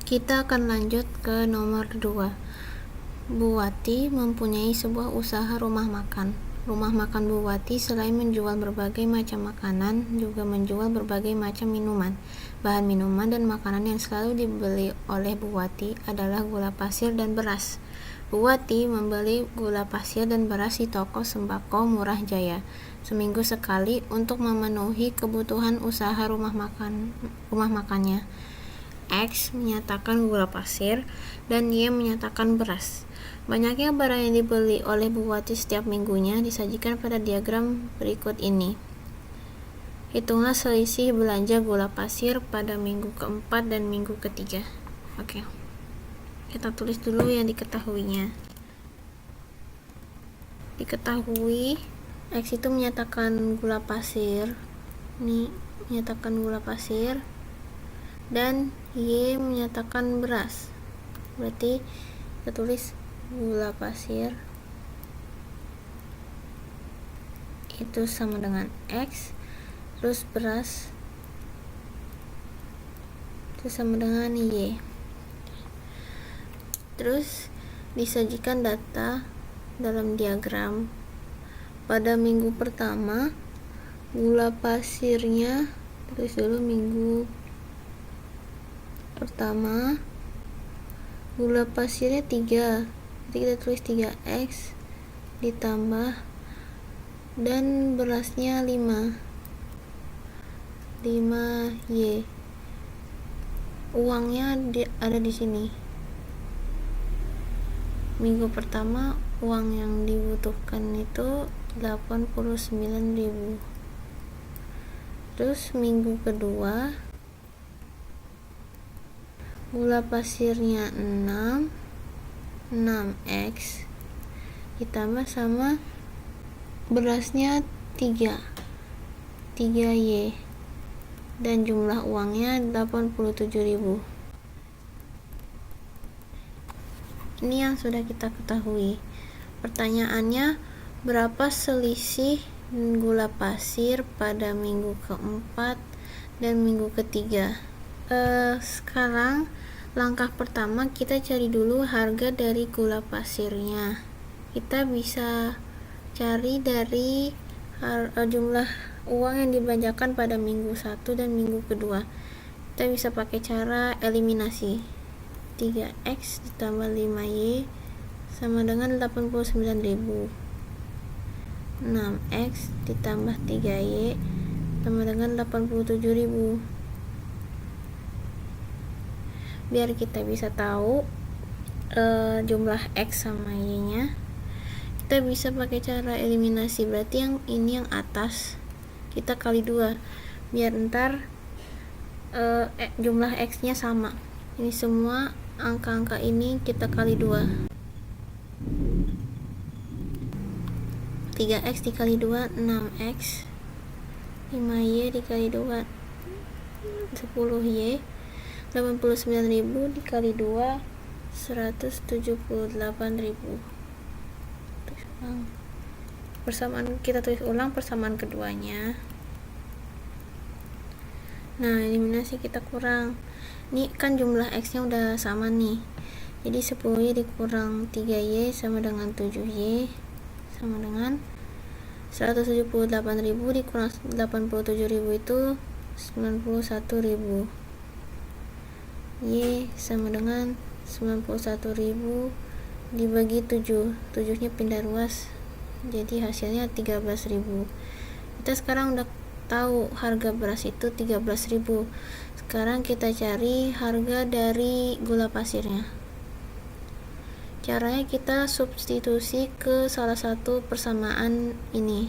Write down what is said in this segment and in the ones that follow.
Kita akan lanjut ke nomor 2. Bu Wati mempunyai sebuah usaha rumah makan. Rumah makan Bu Wati selain menjual berbagai macam makanan, juga menjual berbagai macam minuman. Bahan minuman dan makanan yang selalu dibeli oleh Bu Wati adalah gula pasir dan beras. Bu Wati membeli gula pasir dan beras di toko sembako Murah Jaya seminggu sekali untuk memenuhi kebutuhan usaha rumah makannya. X menyatakan gula pasir dan Y menyatakan beras. Banyaknya barang yang dibeli oleh Bu Wati setiap minggunya disajikan pada diagram berikut ini. Hitunglah selisih belanja gula pasir pada minggu keempat dan minggu ketiga. Oke. Kita tulis dulu yang diketahuinya. Diketahui X itu menyatakan gula pasir. Ini menyatakan gula pasir. Dan Y menyatakan beras. Berarti kita tulis gula pasir itu sama dengan X, terus beras itu sama dengan Y. Terus disajikan data dalam diagram. Pada minggu pertama gula pasirnya, tulis dulu minggu pertama gula pasirnya 3, jadi kita tulis 3X ditambah, dan berasnya 5Y. Uangnya ada di sini. Minggu pertama uang yang dibutuhkan itu 89.000. Terus minggu kedua gula pasirnya 6X ditambah sama berasnya 3Y, dan jumlah uangnya 87.000. Ini yang sudah kita ketahui. Pertanyaannya, berapa selisih gula pasir pada minggu keempat dan minggu ketiga? Sekarang langkah pertama kita cari dulu harga dari gula pasirnya. Kita bisa cari dari jumlah uang yang dibelanjakan pada minggu 1 dan minggu kedua. Kita bisa pakai cara eliminasi. 3X ditambah 5Y sama dengan 89.000. 6X ditambah 3Y sama dengan 87.000. Biar kita bisa tahu jumlah X sama Y nya, kita bisa pakai cara eliminasi. Berarti yang ini yang atas kita kali 2 biar ntar jumlah X nya sama. Ini semua angka-angka ini kita kali 2. 3X dikali 2 6X, 5Y dikali 2 10Y, 89.000 dikali 2 178.000. Persamaan, kita tulis ulang persamaan keduanya. Nah, eliminasi kita kurang. Ini kan jumlah X nya udah sama nih. Jadi 10Y dikurang 3Y sama dengan 7Y sama dengan 178.000 dikurang 87.000 itu 91.000. Y sama dengan 91.000 dibagi 7, 7 nya pindah ruas, jadi hasilnya 13.000. Kita sekarang udah tahu harga beras itu 13.000. Sekarang kita cari harga dari gula pasirnya. Caranya kita substitusi ke salah satu persamaan ini.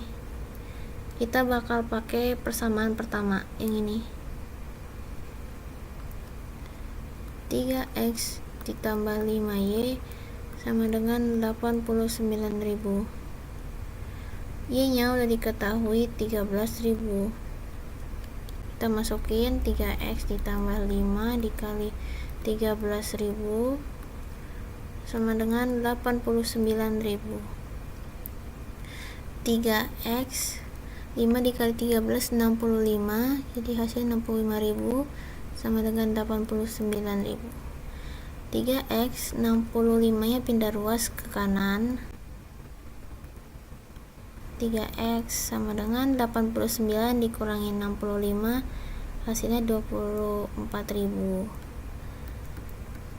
Kita bakal pakai persamaan pertama yang ini. 3X ditambah 5Y sama dengan 89.000. Y nya udah diketahui 13.000. Kita masukin 3X ditambah 5 dikali 13.000 sama dengan 89.000. 3X 5 dikali 13 65, jadi hasil 65.000 sama dengan 89.000. 3x 65 nya pindah ruas ke kanan. 3x sama dengan 89 dikurangi 65, hasilnya 24.000.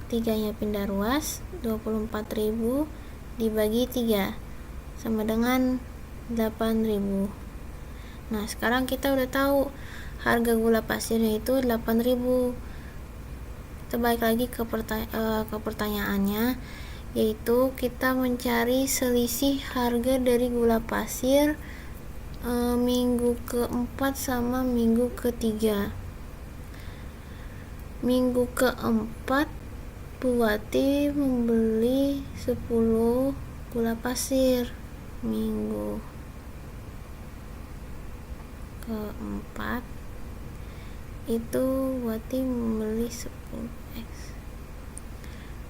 3 nya pindah ruas, 24.000 dibagi 3 sama dengan 8.000. Nah, sekarang kita udah tahu harga gula pasirnya itu 8.000. Kita balik lagi ke pertanyaannya, yaitu kita mencari selisih harga dari gula pasir minggu keempat sama minggu ketiga. Minggu keempat Bu Wati membeli 10 gula pasir. Minggu keempat itu Wati membeli 10x.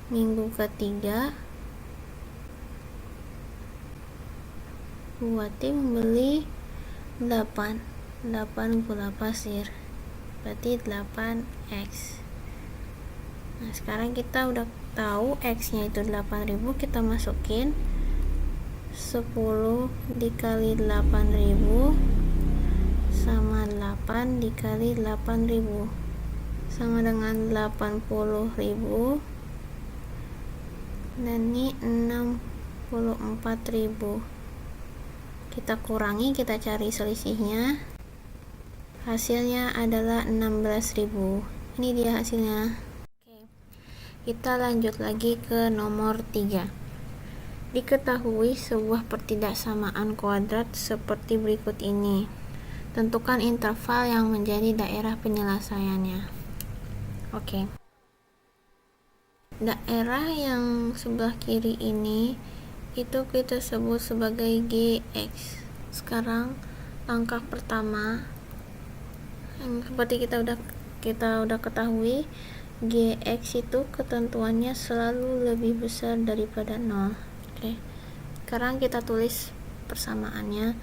Minggu ketiga Wati membeli 8 gula pasir, berarti 8x. Nah, sekarang kita udah tahu x nya itu 8.000, kita masukin 10 dikali 8.000 sama 8 dikali 8.000 sama dengan 80.000, dan ini 64.000. Kita kurangi, kita cari selisihnya, hasilnya adalah 16.000. Ini dia hasilnya. Oke, kita lanjut lagi ke nomor 3. Diketahui sebuah pertidaksamaan kuadrat seperti berikut ini. Tentukan interval yang menjadi daerah penyelesaiannya. Oke. Daerah yang sebelah kiri ini itu kita sebut sebagai GX. Sekarang langkah pertama, yang seperti kita udah ketahui, GX itu ketentuannya selalu lebih besar daripada 0. Oke. Sekarang kita tulis persamaannya,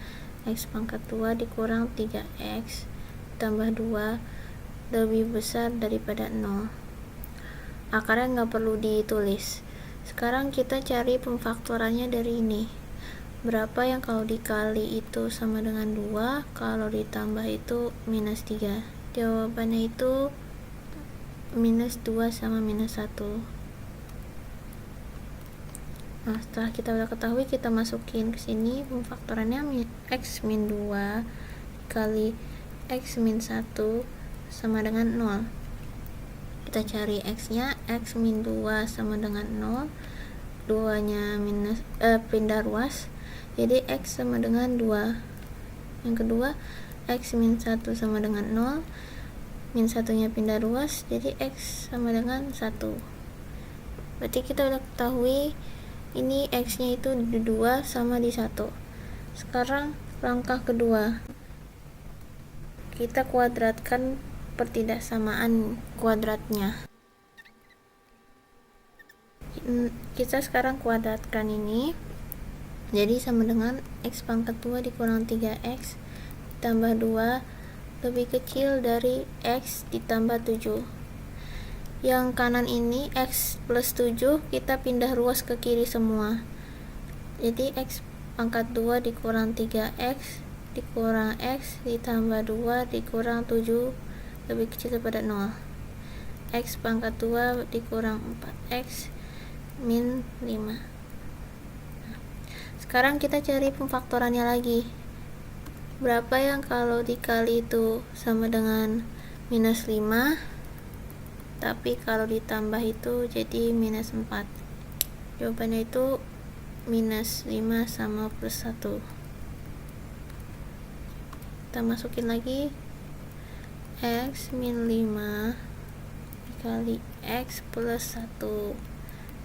x pangkat 2 dikurang 3x tambah 2 lebih besar daripada 0. Akarnya nggak perlu ditulis. Sekarang kita cari pemfaktorannya dari ini. Berapa yang kalau dikali itu sama dengan 2, kalau ditambah itu minus 3. Jawabannya itu minus 2 sama minus 1. Nah, setelah kita udah ketahui, kita masukin ke sini pemfaktorannya x min 2 kali x min 1 sama dengan 0. Kita cari x nya, x min 2 sama dengan 0, 2 nya pindah ruas, jadi x sama dengan 2. Yang kedua, x min 1 sama dengan 0, min 1 nya pindah ruas, jadi x sama dengan 1. Berarti kita udah ketahui ini x nya itu di 2 sama di 1. Sekarang langkah kedua, kita kuadratkan pertidaksamaan kuadratnya. Kita sekarang kuadratkan ini, jadi sama dengan x pangkat 2 dikurang 3x ditambah 2 lebih kecil dari x ditambah 7. Yang kanan ini x plus 7 kita pindah ruas ke kiri semua, jadi x pangkat 2 dikurang 3x dikurang x ditambah 2 dikurang 7 lebih kecil daripada 0. X pangkat 2 dikurang 4x min 5. Sekarang kita cari pemfaktorannya lagi. Berapa yang kalau dikali itu sama dengan minus 5, tapi kalau ditambah itu jadi minus 4. Jawabannya itu minus 5 sama plus 1. Kita masukin lagi, x min 5 dikali x plus 1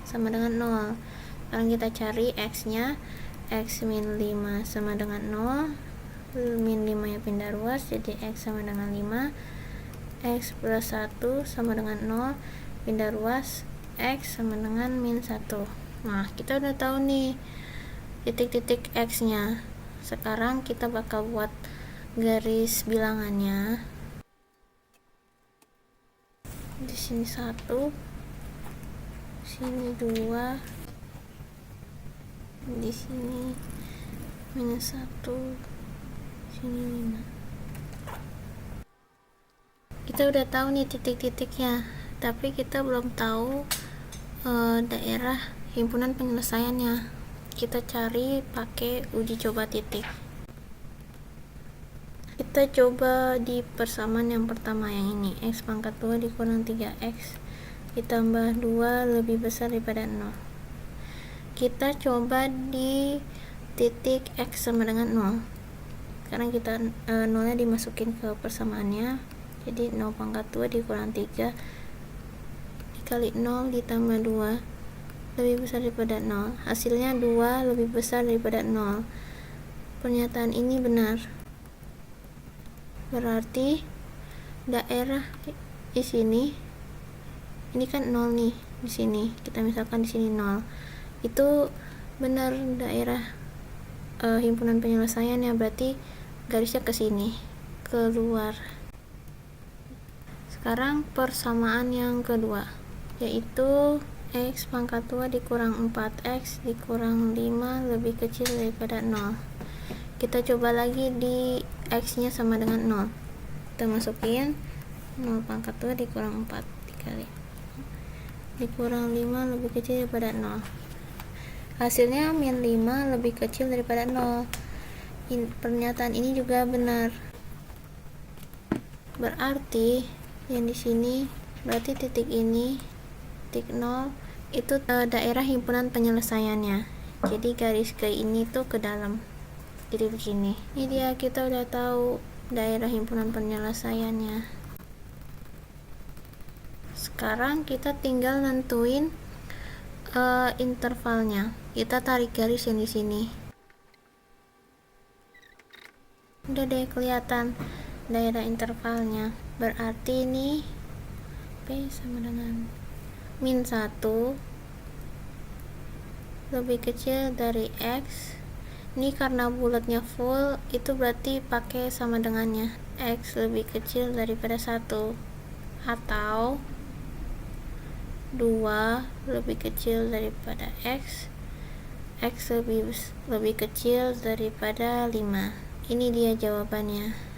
sama dengan 0. Sekarang kita cari x nya, x min 5 sama dengan 0, min 5 nya pindah ruas, jadi x sama dengan 5, x plus 1 sama dengan 0, pindah ruas, x sama dengan min 1. Nah, kita udah tahu nih titik-titik x nya. Sekarang kita bakal buat garis bilangannya. Di sini 1, sini 2, di sini minus 1, sini 5. Kita udah tahu nih titik-titiknya, tapi kita belum tahu daerah himpunan penyelesaiannya. Kita cari pakai uji coba titik. Kita coba di persamaan yang pertama, yang ini, x pangkat 2 dikurang 3x ditambah 2 lebih besar daripada 0. Kita coba di titik x sama dengan 0. Sekarang kita 0 nya dimasukin ke persamaannya, jadi 0 pangkat 2 dikurang 3 dikali 0 ditambah 2 lebih besar daripada 0. Hasilnya 2 lebih besar daripada 0. Pernyataan ini benar. Berarti daerah di sini, ini kan 0 nih, di sini kita misalkan di sini 0, itu benar daerah himpunan penyelesaian ya, berarti garisnya ke sini, keluar. Sekarang persamaan yang kedua, yaitu x pangkat 2 dikurang 4x dikurang 5 lebih kecil daripada 0. Kita coba lagi di x nya sama dengan 0. Kita masukin 0 pangkat 2 dikurang 4 dikali dikurang 5 lebih kecil daripada 0. Hasilnya min 5 lebih kecil daripada 0. Pernyataan ini juga benar. Berarti yang di sini, berarti titik ini, titik 0 itu daerah himpunan penyelesaiannya. Jadi garis ke ini tuh ke dalam. Jadi begini. Ini dia, kita udah tahu daerah himpunan penyelesaiannya. Sekarang kita tinggal nentuin intervalnya. Kita tarik garis yang di sini. Udah deh kelihatan daerah intervalnya. Berarti ini P sama dengan min 1 lebih kecil dari X. Ini karena bulatnya full, itu berarti pakai sama dengannya, X lebih kecil daripada 1, atau 2 lebih kecil daripada X, X lebih kecil daripada 5. Ini dia jawabannya.